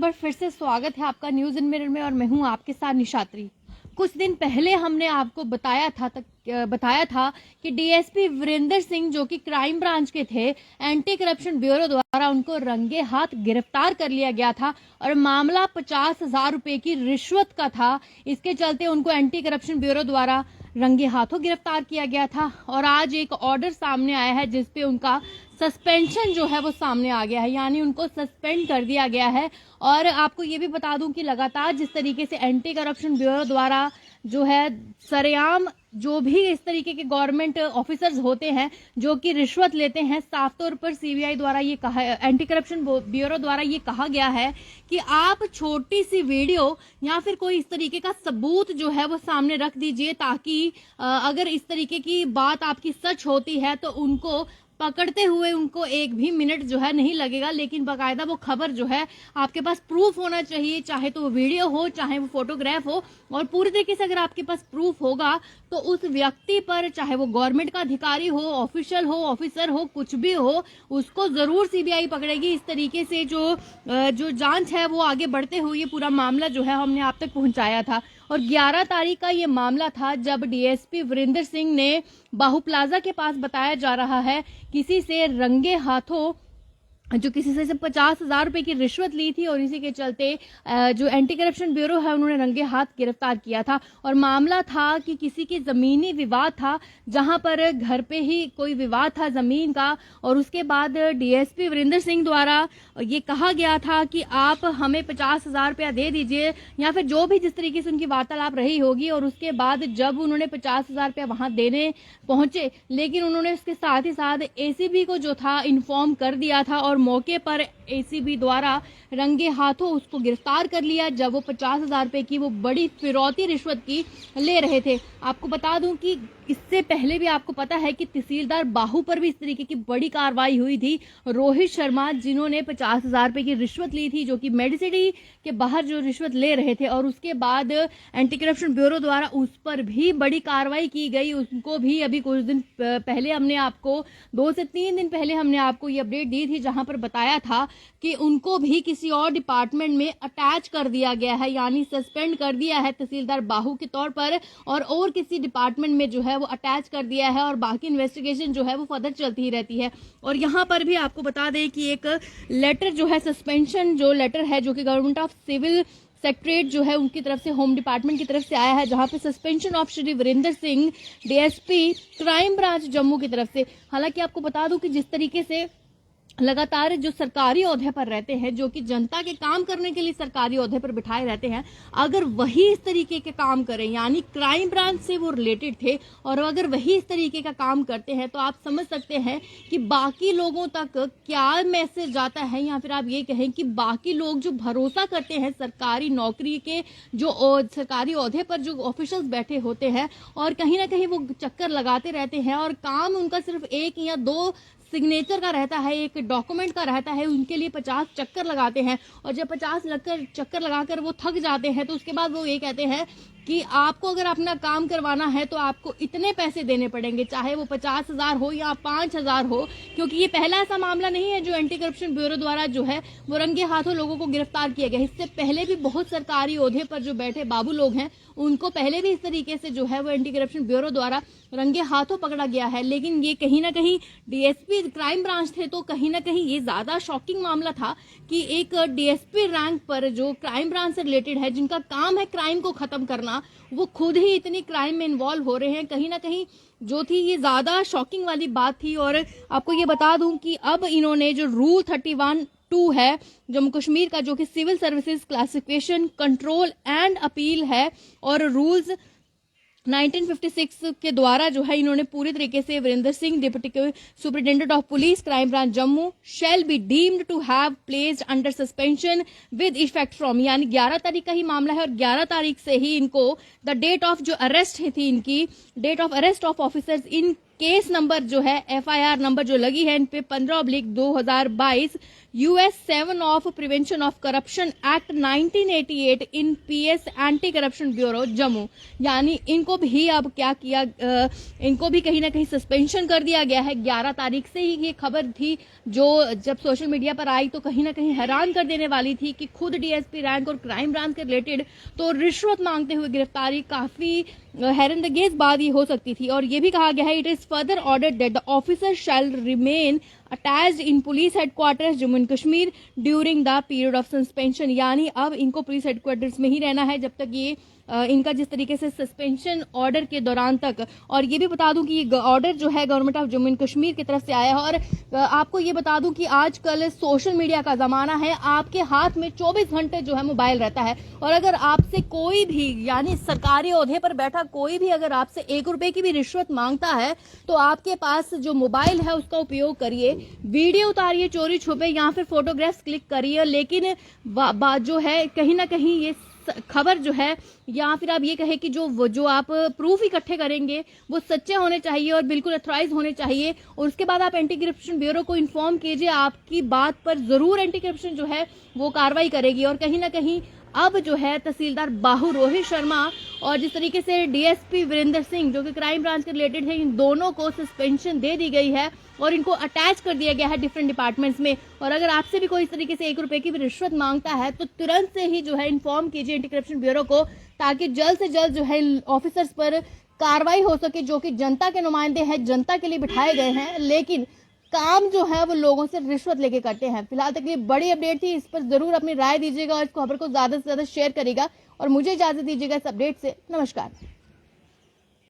बार फिर से स्वागत है आपका न्यूज इन मिरर में और मैं हूं आपके साथ निशात्री। कुछ दिन पहले हमने आपको बताया था कि डीएसपी वीरेंद्र सिंह जो कि क्राइम ब्रांच के थे, एंटी करप्शन ब्यूरो द्वारा उनको रंगे हाथ गिरफ्तार कर लिया गया था और मामला 50,000 रुपए की रिश्वत का था। इसके चलते उनको एंटी करप्शन ब्यूरो द्वारा रंगे हाथों गिरफ्तार किया गया था और आज एक ऑर्डर सामने आया है जिसपे उनका सस्पेंशन जो है वो सामने आ गया है, यानी उनको सस्पेंड कर दिया गया है। और आपको ये भी बता दूं कि लगातार जिस तरीके से एंटी करप्शन ब्यूरो द्वारा जो है सरेआम जो भी इस तरीके के गवर्नमेंट ऑफिसर्स होते हैं जो कि रिश्वत लेते हैं, साफ तौर पर सीबीआई द्वारा ये कहा, एंटी करप्शन ब्यूरो द्वारा ये कहा गया है कि आप छोटी सी वीडियो या फिर कोई इस तरीके का सबूत जो है वो सामने रख दीजिए ताकि अगर इस तरीके की बात आपकी सच होती है तो उनको पकड़ते हुए उनको एक भी मिनट जो है नहीं लगेगा, लेकिन बाकायदा वो खबर जो है आपके पास प्रूफ होना चाहिए, चाहे तो वो वीडियो हो चाहे वो फोटोग्राफ हो। और पूरी तरीके से अगर आपके पास प्रूफ होगा तो उस व्यक्ति पर, चाहे वो गवर्नमेंट का अधिकारी हो, ऑफिशियल हो, ऑफिसर हो, कुछ भी हो, उसको जरूर सीबीआई पकड़ेगी। इस तरीके से जो जांच है वो आगे बढ़ते हुए ये पूरा मामला जो है हमने आप तक पहुंचाया था। और 11 तारीख का ये मामला था जब डीएसपी वीरेंद्र सिंह ने बाहू प्लाजा के पास, बताया जा रहा है, किसी से रंगे हाथों जो किसी से 50,000 रुपए की रिश्वत ली थी और इसी के चलते जो एंटी करप्शन ब्यूरो है उन्होंने रंगे हाथ गिरफ्तार किया था। और मामला था कि किसी की जमीनी विवाद था, जहां पर घर पे ही कोई विवाद था जमीन का, और उसके बाद डीएसपी वीरेंद्र सिंह द्वारा ये कहा गया था कि आप हमें 50,000 रुपया दे दीजिए या फिर जो भी जिस तरीके से उनकी वार्तालाप रही होगी। और उसके बाद जब उन्होंने 50,000 रुपया वहां देने पहुंचे, लेकिन उन्होंने उसके साथ ही साथ एसीबी को जो था इन्फॉर्म कर दिया था और मौके पर एसीबी द्वारा रंगे हाथों उसको गिरफ्तार कर लिया जब वो 50,000 रुपए की वो बड़ी फिरौती रिश्वत की ले रहे थे। आपको बता दूं कि इससे पहले भी आपको पता है कि तहसीलदार बाहू पर भी इस तरीके की बड़ी कार्रवाई हुई थी। रोहित शर्मा जिन्होंने 50,000 रुपए की रिश्वत ली थी, जो कि मेडिसिटी के बाहर जो रिश्वत ले रहे थे, और उसके बाद एंटी करप्शन ब्यूरो द्वारा उस पर भी बड़ी कार्रवाई की गई। उनको भी अभी कुछ दिन पहले हमने आपको 2 से 3 दिन पहले हमने आपको ये अपडेट दी थी, जहां पर बताया था कि उनको भी किसी और डिपार्टमेंट में अटैच कर दिया गया है, यानी सस्पेंड कर दिया है तहसीलदार बाहू के तौर पर, और किसी डिपार्टमेंट में जो है वो अटैच कर दिया है और बाकी इन्वेस्टिगेशन जो है वो फर्दर चलती ही रहती है। और यहाँ पर भी आपको बता दें कि एक लेटर जो है, सस्पेंशन जो लेटर है, जो कि गवर्नमेंट ऑफ सिविल सेक्रेटरीट जो है उनकी तरफ से, होम डिपार्टमेंट की तरफ से आया है, जहां पे suspension of Shri Virender Singh DSP crime branch Jammu की तरफ से। हालांकि आपको बता दूं कि जिस तरीके से लगातार जो सरकारी ओहदे पर रहते हैं, जो कि जनता के काम करने के लिए सरकारी ओहदे पर बिठाए रहते हैं, अगर वही इस तरीके के काम करें, यानी क्राइम ब्रांच से वो रिलेटेड थे और अगर वही इस तरीके का काम करते हैं, तो आप समझ सकते हैं कि बाकी लोगों तक क्या मैसेज जाता है। या फिर आप ये कहें कि बाकी लोग जो भरोसा करते हैं सरकारी नौकरी के, जो सरकारी ओहदे पर जो ऑफिशियल्स बैठे होते हैं, और कहीं ना कहीं वो चक्कर लगाते रहते हैं और काम उनका सिर्फ 1 या 2 सिग्नेचर का रहता है, एक डॉक्यूमेंट का रहता है, उनके लिए 50 चक्कर लगाते हैं। और जब 50 चक्कर लगाकर वो थक जाते हैं तो उसके बाद वो ये कहते हैं कि आपको अगर अपना काम करवाना है तो आपको इतने पैसे देने पड़ेंगे, चाहे वो 50,000 हो या 5,000 हो, क्योंकि ये पहला ऐसा मामला नहीं है जो एंटी करप्शन ब्यूरो द्वारा जो है वो रंगे हाथों लोगों को गिरफ्तार किया गया। इससे पहले भी बहुत सरकारी ओहदे पर जो बैठे बाबू लोग हैं उनको पहले भी इस तरीके से जो है वो एंटी करप्शन ब्यूरो द्वारा रंगे हाथों पकड़ा गया है। लेकिन ये कहीं ना कहीं डीएसपी क्राइम ब्रांच थे, तो कहीं ना कहीं ये ज्यादा शॉकिंग मामला था कि एक डीएसपी रैंक पर जो क्राइम ब्रांच से रिलेटेड है, जिनका काम है क्राइम को खत्म करना, वो खुद ही इतनी क्राइम में इन्वॉल्व हो रहे हैं। कहीं ना कहीं जो थी ये ज्यादा शॉकिंग वाली बात थी। और आपको ये बता दूं कि अब इन्होंने जो रूल 31(2) है जम्मू कश्मीर का, जो कि civil services classification control and appeal है, और रूल्स 1956 के द्वारा जो है इन्होंने पूरी तरीके से Virender Singh deputy superintendent of police crime branch Jammu shall be deemed to have placed under suspension with effect from, यानी 11 तारीख का ही मामला है और 11 तारीख से ही इनको द डेट ऑफ जो अरेस्ट थी, इनकी date of arrest of officers in case number जो है FIR नंबर जो लगी है इन पे 15/2022 US 7 of prevention of corruption act 1988 in PS anti corruption bureau Jammu. यानी इनको भी अब क्या किया, इनको भी कहीं ना कहीं सस्पेंशन कर दिया गया है। 11 तारीख से ही ये खबर थी जो जब सोशल मीडिया पर आई तो कहीं ना कहीं हैरान कर देने वाली थी कि खुद DSP रैंक और क्राइम ब्रांच के रिलेटेड तो रिश्वत मांगते हुए गिरफ्तारी काफी हैरतअंगेज बात ये हो सकती थी। और ये भी कहा गया है it is further ordered that the officer shall remain attached in police headquarters Jammu and Kashmir during the period of suspension. यानी अब इनको पुलिस हेडक्वार्टर्स में ही रहना है जब तक ये इनका जिस तरीके से सस्पेंशन ऑर्डर के दौरान तक। और ये भी बता दूं कि ये ऑर्डर जो है government of Jammu and Kashmir की तरफ से आया है। और आपको ये बता दूं कि आजकल सोशल मीडिया का जमाना है, आपके हाथ में 24 घंटे जो है मोबाइल रहता है। और अगर आपसे कोई भी यानी सरकारी ओहदे पर बैठा कोई भी अगर आपसे 1 रुपए की भी रिश्वत मांगता है तो आपके पास जो मोबाइल है उसका उपयोग करिए, वीडियो उतारिए चोरी छुपे या फिर फोटोग्राफ्स क्लिक करिए। लेकिन बात जो है कहीं ना कहीं ये खबर जो है या फिर आप ये कहे कि जो आप प्रूफ इकट्ठे करेंगे वो सच्चे होने चाहिए और बिल्कुल अथॉराइज होने चाहिए। और उसके बाद आप एंटी करप्शन ब्यूरो को इन्फॉर्म कीजिए, आपकी बात पर जरूर एंटी करप्शन जो है वो कार्रवाई करेगी। और कहीं ना कहीं अब जो है तहसीलदार बाहू रोहित शर्मा और जिस तरीके से DSP वीरेंद्र सिंह जो कि क्राइम ब्रांच के रिलेटेड है, इन दोनों को सस्पेंशन दे दी गई है और इनको अटैच कर दिया गया है डिफरेंट डिपार्टमेंट्स में। और अगर आपसे भी कोई इस तरीके से 1 रुपए की भी रिश्वत मांगता है तो तुरंत से ही जो है इन्फॉर्म कीजिए एंटी करप्शन ब्यूरो को, ताकि जल्द से जल्द जो है ऑफिसर्स पर कार्रवाई हो सके जो कि जनता के नुमाइंदे हैं, जनता के लिए बिठाए गए हैं, लेकिन काम जो है वो लोगों से रिश्वत लेके करते हैं। फिलहाल तक ये बड़ी अपडेट थी, इस पर जरूर अपनी राय दीजिएगा और इस खबर को ज्यादा से ज्यादा शेयर करेगा। और मुझे इजाजत दीजिएगा इस अपडेट से। नमस्कार।